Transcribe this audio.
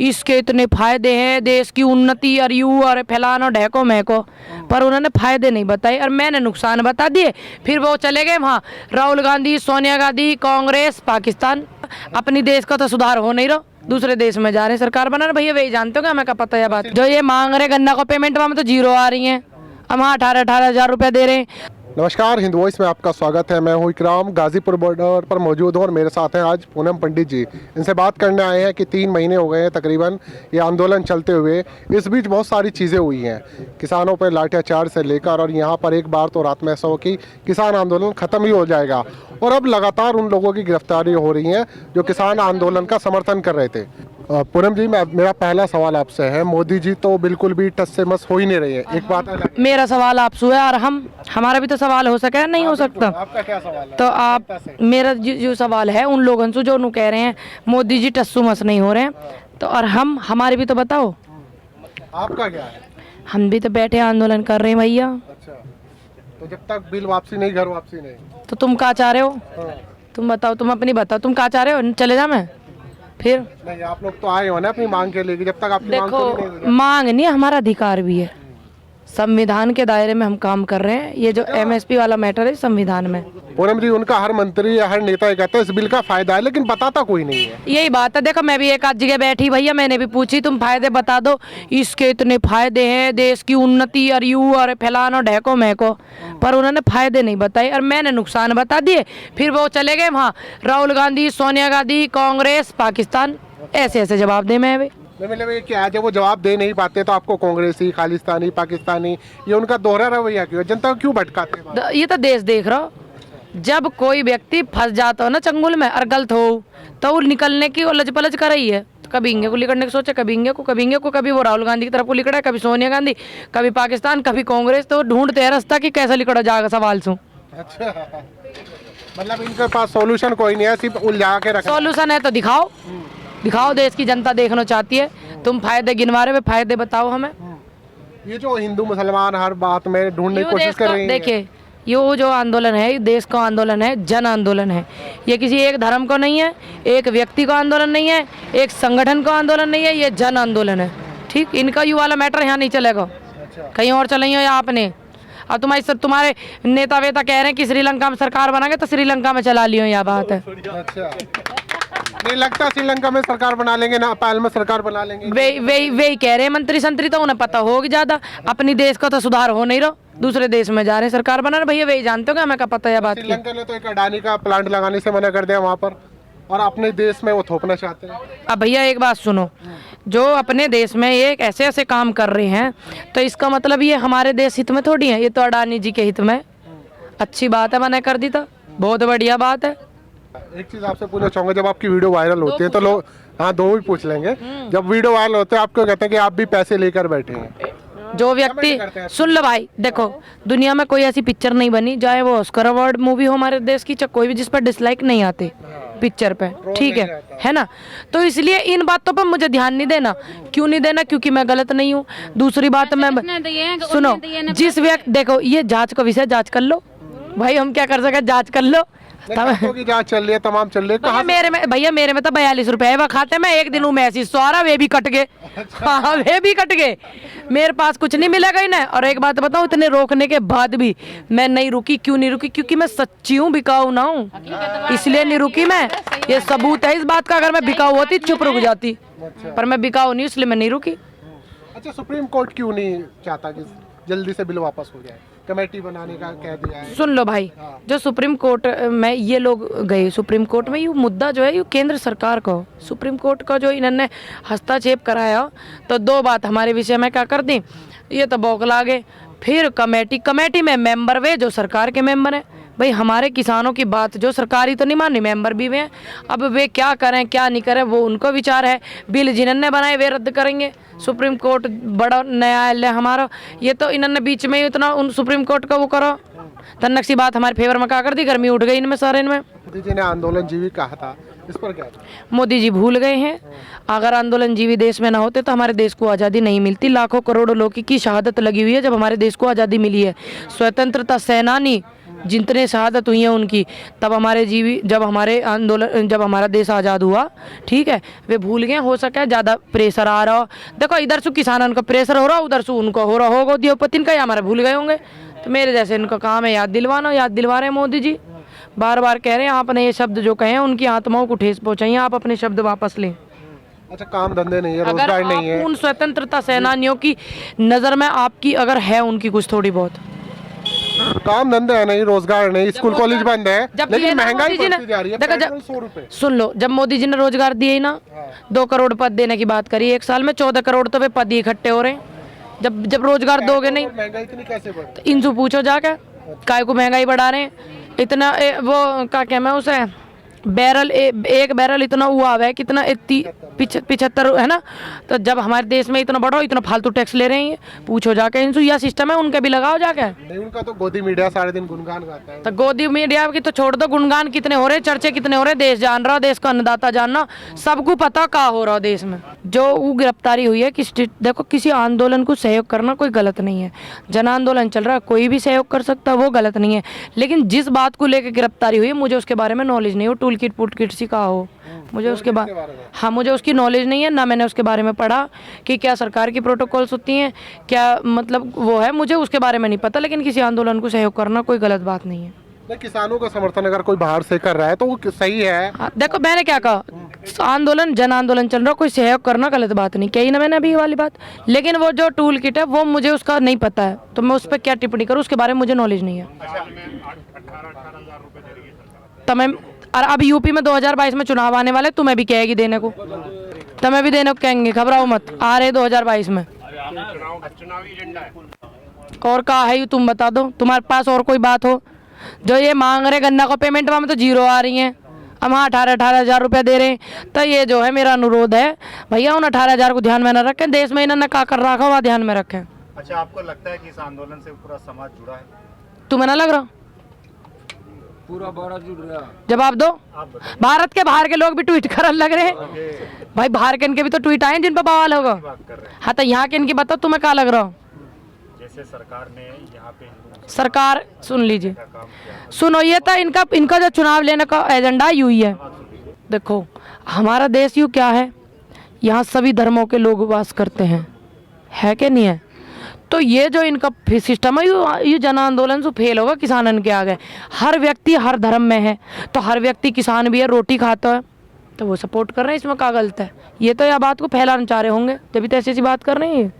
इसके इतने फायदे हैं, देश की उन्नति और यू और फैलानो ढेको महको, पर उन्होंने फायदे नहीं बताए और मैंने नुकसान बता दिए। फिर वो चले गए वहाँ, राहुल गांधी, सोनिया गांधी, कांग्रेस, पाकिस्तान। अपनी देश का तो सुधार हो नहीं रहा, दूसरे देश में जा रहे हैं सरकार बनाने। भैया वही जानते हो, हमें क्या पता है बात। जो ये मांग रहे गन्ना को पेमेंट, वहाँ में तो जीरो आ रही है, हम 18,000 रुपये दे रहे हैं। नमस्कार, हिंद वॉइस में आपका स्वागत है। मैं हूं इकराम, गाजीपुर बॉर्डर पर मौजूद हूं और मेरे साथ हैं आज पूनम पंडित जी। इनसे बात करने आए हैं कि 3 महीने हो गए हैं तकरीबन ये आंदोलन चलते हुए। इस बीच बहुत सारी चीज़ें हुई हैं, किसानों पर लाठीचार्ज से लेकर, और यहाँ पर एक बार तो रात में ऐसा हो कि किसान आंदोलन ख़त्म ही हो जाएगा, और अब लगातार उन लोगों की गिरफ्तारी हो रही हैं जो किसान आंदोलन का समर्थन कर रहे थे। पूनम जी, मेरा पहला सवाल आपसे है, मोदी जी तो बिल्कुल भी टस से मस हो ही नहीं रही है। एक बात है, मेरा सवाल आपसे है और हमारा भी तो सवाल हो सके, नहीं हो सकता। आपका क्या सवाल है? तो आप मेरा जो सवाल है उन लोगों से जो कह रहे हैं मोदी जी टस्सू मस नहीं हो रहे हैं, तो और हमारे भी तो बताओ। आपका क्या है? हम भी तो बैठे आंदोलन कर रहे हैं भैया। अच्छा, तो जब तक बिल वापसी नहीं, घर वापसी नहीं, तो तुम क्या चाह रहे हो? हाँ। तुम बताओ, तुम अपनी बताओ, तुम क्या चाह रहे हो? चले जा मैं फिर? नहीं, आप लोग तो आए हो ना अपनी मांग के लिए, जब तक आपकी मांग पूरी नहीं देखो, मांग नहीं है, हमारा अधिकार भी है। संविधान के दायरे में हम काम कर रहे हैं। ये जो एमएसपी वाला मैटर है संविधान में। पूनम जी, उनका हर मंत्री या हर नेता ये कहता है इस बिल का फायदा है, लेकिन बताता कोई नहीं है। यही बात है। देखो, मैं भी एक आध जगह बैठी भैया, मैंने भी पूछी तुम फायदे बता दो, इसके इतने फायदे हैं, देश की उन्नति और यू और फैलानो ढेको महको, पर उन्होंने फायदे नहीं बताए और मैंने नुकसान बता दिए। फिर वो चले गए वहाँ, राहुल गांधी, सोनिया गांधी, कांग्रेस, पाकिस्तान, ऐसे ऐसे जवाब दे मैं भी। मतलब ये क्या है, जब वो जवाब दे नहीं पाते तो आपको कांग्रेसी, खालिस्तानी, पाकिस्तानी, ये उनका दोहरा रवैया क्यों? जनता को क्यों भटकाते हैं? ये तो देश देख रहा हो। जब कोई व्यक्ति फंस जाता हो ना चंगुल में और गलत हो, तो वो निकलने की उलझ पलझ कर रही है। तो कभी इंगे को लिकड़ने की सोचे, कभी इंगे को, कभी वो राहुल गांधी की तरफ को लिकड़ा है, कभी सोनिया गांधी, कभी पाकिस्तान, कभी कांग्रेस। तो ढूंढते हैं रास्ता कि कैसे लिकड़ा जाएगा सवाल से। अच्छा, मतलब इनके पास सॉल्यूशन कोई नहीं है, सिर्फ उलझा के रखना। सॉल्यूशन है तो दिखाओ, दिखाओ। देश की जनता देखना चाहती है। तुम फायदे गिनवा रहे हो, फायदे बताओ हमें। ये जो हिंदू मुसलमान हर बात में ढूंढने की कोशिश कर रही है। देखिए, ये जो आंदोलन है, देश का आंदोलन है, जन आंदोलन है। ये किसी एक धर्म को नहीं है, एक व्यक्ति का आंदोलन नहीं है, एक संगठन का आंदोलन नहीं है, ये जन आंदोलन है। ठीक, इनका यू वाला मैटर यहाँ नहीं चलेगा, कहीं और चलेंगे या आपने। और तुम्हारे नेता वेता कह रहे हैं कि श्रीलंका में सरकार बनाएंगे, तो श्रीलंका में चला लियो, यह बात है। अच्छा, नहीं लगता श्रीलंका में सरकार बना लेंगे, नेपाल में सरकार बना लेंगे। वही कह रहे हैं मंत्री संतरी, तो उन्हें पता होगी ज्यादा। अपनी देश का तो सुधार हो नहीं रहा, दूसरे देश में जा रहे हैं सरकार बनाने। भैया वही जानते हो, हमें क्या पता है बात की। श्रीलंका ने तो एक अडानी का प्लांट लगाने से मना कर दिया वहाँ पर, और अपने देश में वो थोपना चाहते हैं। अब भैया एक बात सुनो, जो अपने देश में ये ऐसे ऐसे काम कर रहे हैं, तो इसका मतलब ये हमारे देश हित में थोड़ी है, ये तो अडानी जी के हित में। अच्छी बात है, मैंने कर दी था, बहुत बढ़िया बात है। एक चीज आपसे पूछना चाहूंगा, जब आपकी वीडियो वायरल होती है तो लोग, हाँ दो भी पूछ लेंगे, जब वीडियो वायरल होते हैं आपको कहते हैं कि आप भी पैसे लेकर बैठे हैं। जो व्यक्ति, सुन लो भाई, देखो दुनिया में कोई ऐसी पिक्चर नहीं बनी, चाहे वो ऑस्कर अवार्ड मूवी हो हमारे देश की, चाहे कोई भी, जिस पर डिसलाइक नहीं आते पिक्चर पे, ठीक है ना। तो इसलिए इन बातों पर मुझे ध्यान नहीं देना। क्यों नहीं देना? क्योंकि मैं गलत नहीं हूँ। दूसरी बात, मैं सुनो, जिस व्यक्ति, देखो ये जांच का विषय, जांच कर लो भाई, हम क्या कर सके, जांच कर लो। की जांच चल रही है, तमाम चल रही है। भैया मेरे में तो 42 रुपए वो खाते में, एक दिन में ऐसी सारा वे भी कट गए। हाँ, वे भी कट गए, मेरे पास कुछ नहीं मिलेगा ही ना। और एक बात बताऊं, इतने रोकने के बाद भी मैं नहीं रुकी। क्यों नहीं रुकी? क्योंकि मैं सच्ची हूँ, बिकाऊ ना हूँ, इसलिए नहीं रुकी मैं। ये सबूत है इस बात का। अगर मैं बिकाऊ होती चुप रुक जाती, पर मैं बिकाऊ नहीं, इसलिए मैं नहीं रुकी। अच्छा, सुप्रीम कोर्ट क्यों नहीं चाहता कि जल्दी से बिल वापस हो जाए? कमेटी बनाने का कह दिया है। सुन लो भाई, जो सुप्रीम कोर्ट में ये लोग गए, सुप्रीम कोर्ट में, ये मुद्दा जो है ये केंद्र सरकार का, सुप्रीम कोर्ट का जो इन्होंने हस्तक्षेप कराया, तो दो बात हमारे विषय में क्या कर दी, ये तो बौखला गए। फिर कमेटी में मेंबर वे जो सरकार के मेंबर हैं। भाई हमारे किसानों की बात जो सरकारी तो नहीं मानी, मेंबर भी वे हैं। अब वे क्या करें क्या नहीं करें वो उनको विचार है। बिल जिन्होंने बनाए वे रद्द करेंगे। सुप्रीम कोर्ट बड़ा न्यायालय हमारा, ये तो इन्होंने बीच में इतना उन सुप्रीम कोर्ट का वो करो, तन्नक सी बात हमारे फेवर में क्या कर दी, गर्मी उठ गई इनमें सारे इनमें। मोदी जी ने आंदोलन जीवी कहा था, इस पर क्या? मोदी जी भूल गए हैं। अगर आंदोलन जीवी देश में ना होते तो हमारे देश को आज़ादी नहीं मिलती। लाखों करोड़ों लोगों की शहादत लगी हुई है जब हमारे देश को आज़ादी मिली है। स्वतंत्रता सेनानी जितने शहादत हुई हैं उनकी, तब हमारे जीवी जब हमारे आंदोलन जब हमारा देश आज़ाद हुआ, ठीक है, वे भूल गए। हो सके ज़्यादा प्रेशर आ रहा हो, देखो इधर से किसानों का प्रेशर हो रहा, उधर से उनको हो रहा होगा उद्योगपति का, या हमारे भूल गए होंगे। तो मेरे जैसे इनका काम है याद दिलवाना, याद दिलवा रहे हैं मोदी जी, बार बार कह रहे हैं आपने ये शब्द जो कहे हैं उनकी आत्माओं को ठेस पहुँचाइए, आप अपने शब्द वापस लें। अच्छा, काम धंधे नहीं है, अगर रोजगार नहीं है। आप उन स्वतंत्रता सेनानियों की नज़र में आपकी अगर है उनकी कुछ थोड़ी बहुत, काम धंधे है नहीं, रोजगार नहीं, स्कूल कॉलेज बंद है, जब लेकिन ये ना महंगाई मोदी जी ने- बढ़ती जा रही है। देखो जब- पेट्रोल 100 रुपए। सुन लो, जब मोदी जी ने रोजगार दिए ही ना, 2 करोड़ पद देने की बात करी, 1 साल में 14 करोड़ तो वे पद ही इकट्ठे हो रहे हैं। जब रोजगार दोगे नहीं, महंगाई इतनी कैसे बढ़? तो इनसे पूछो जाकर काय को महंगाई बढ़ा रहे हैं इतना। वो क्या कहना है उसे, बैरल एक बैरल इतना हुआ है कितना 75 है ना। तो जब हमारे देश में इतना बढ़ो, इतना फालतू टैक्स ले रहे हैं, पूछो जाके इनसे, यह सिस्टम है उनके भी लगाओ जाके। नहीं, उनका तो गोदी मीडिया सारे दिन गुनगान गाता है। तो गोदी मीडिया की तो छोड़ दो, गुणगान कितने हो रहे, चर्चे कितने हो रहे, देश जान रहा, देश का अन्नदाता जानना, सबको पता क्या हो रहा देश में। जो वो गिरफ्तारी हुई है देखो, किसी आंदोलन को सहयोग करना कोई गलत नहीं है, जन आंदोलन चल रहा है, कोई भी सहयोग कर सकता है, वो गलत नहीं है। लेकिन जिस बात को लेकर गिरफ्तारी हुई है, मुझे उसके बारे में नॉलेज नहीं हो, टूल किट पुट किट सी कहा हो, मुझे उसके बारे हाँ, मुझे उसकी नॉलेज नहीं है, ना मैंने उसके बारे में पढ़ा कि क्या सरकार की प्रोटोकॉल्स होती हैं, क्या मतलब वो है, मुझे उसके बारे में नहीं पता। लेकिन किसी आंदोलन को सहयोग करना कोई गलत बात नहीं है। नहीं, किसानों का समर्थन अगर कोई बाहर से कर रहा है तो वो सही है। हाँ, देखो मैंने क्या कहा, आंदोलन जन आंदोलन चल रहा, कोई सहयोग करना गलत बात नहीं, कही ना मैंने अभी ये वाली बात। लेकिन वो जो टूल किट है वो मुझे उसका नहीं पता है, तो मैं उस पर क्या टिप्पणी करूँ, उसके बारे में मुझे नॉलेज नहीं है। तो मैं और अब यूपी में 2022 में चुनाव आने वाले, तुम्हें भी कहेगी देने को, तुम्हें भी देने को कहेंगे, घबराओ मत, आ रहे 2022 में। और कहा है ये तुम बता दो, तुम्हारे पास और कोई बात हो। जो ये मांग रहे गन्ना को पेमेंट में तो 0 आ रही हैं, हम 18 हज़ार रुपया दे रहे हैं। तो ये जो है मेरा अनुरोध है भैया, उन 18,000 को ध्यान में न रखें, देश में इन्होंने क्या कर रखा हुआ ध्यान में रखें। अच्छा, आपको लगता है कि इस आंदोलन से पूरा समाज जुड़ा है? तुम्हें ना लग रहा? पूरा भारत जुड़ रहा। जवाब दो। भारत के बाहर के लोग भी ट्वीट करने लग रहे हैं भाई, बाहर के इनके भी तो ट्वीट आए जिन पर बवाल होगा। हाँ, तो यहाँ के इनकी बताओ, तुम्हें क्या लग रहा हो? जैसे सरकार ने यहाँ पे सरकार सुन लीजिए, काम किया, सुनो, ये था इनका जो चुनाव लेने का एजेंडा यू ही है। देखो हमारा देश यू क्या है, यहाँ सभी धर्मों के लोग वास करते हैं, है कि नहीं है? तो ये जो इनका सिस्टम है ये जन आंदोलन से फेल होगा किसानन के आगे। हर व्यक्ति हर धर्म में है, तो हर व्यक्ति किसान भी है, रोटी खाता है, तो वो सपोर्ट कर रहे हैं, इसमें क्या गलत है? ये तो यह बात को फैलाना चाह रहे होंगे, तभी तो ऐसी बात कर रहे हैं।